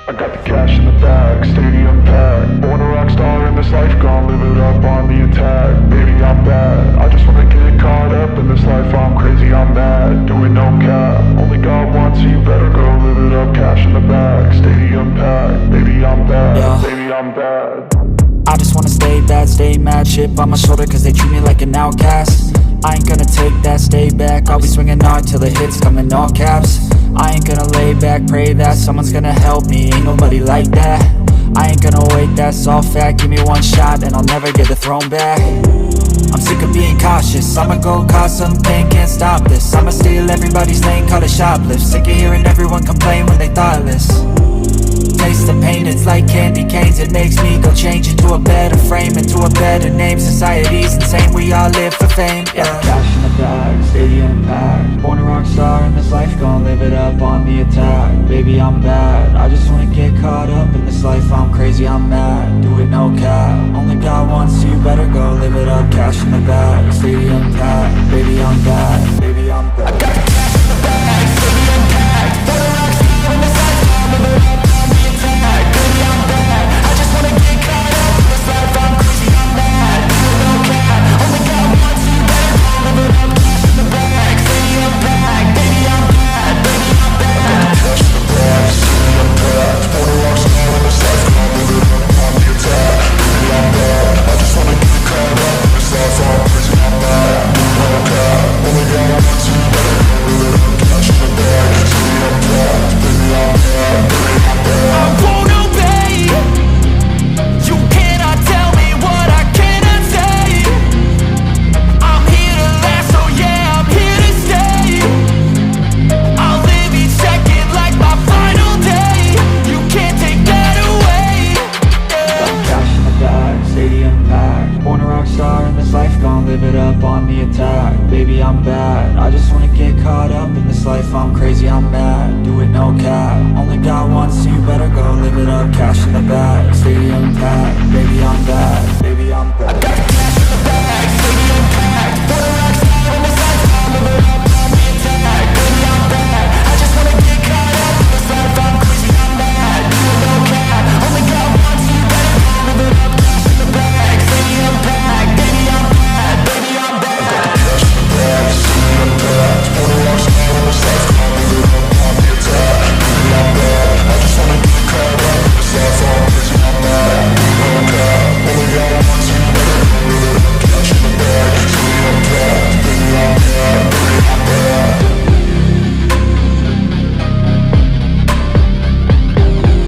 I got the cash in the bag, stadium packed. Born a rock star in this life, gon' live it up on the attack. Baby, I'm bad, I just wanna get caught up in this life. I'm crazy, I'm mad, doing no cap. Only got one, so you better go live it up. Cash in the bag, stadium packed. Baby, I'm bad, Yeah. baby, I'm bad. I just wanna stay bad, stay mad. Chip on my shoulder cause they treat me like an outcast. I ain't gonna take that, stay back. I'll be swinging hard till the hits come in all caps. I ain't gonna lay back, pray that someone's gonna help me. Ain't nobody like that. I ain't gonna wait, that's all fact. Give me one shot and I'll never get the throne back. I'm sick of being cautious, I'ma go cause some pain, can't stop this. I'ma steal everybody's lane, call it shoplift. Sick of hearing everyone complain when they thoughtless. Taste the pain, it's like candy canes. It makes me go change into a better frame, into a better name. Society's insane, we all live for fame, yeah. Cash in the bag, stadium packed. Born a rock star in this life, gon' live it up on the attack. Baby, I'm bad, I just wanna get caught up in this life. I'm crazy, I'm mad, do it no cap. Only got one, so you better go live it up. Cash in the bag, stadium packed. Baby, I'm bad.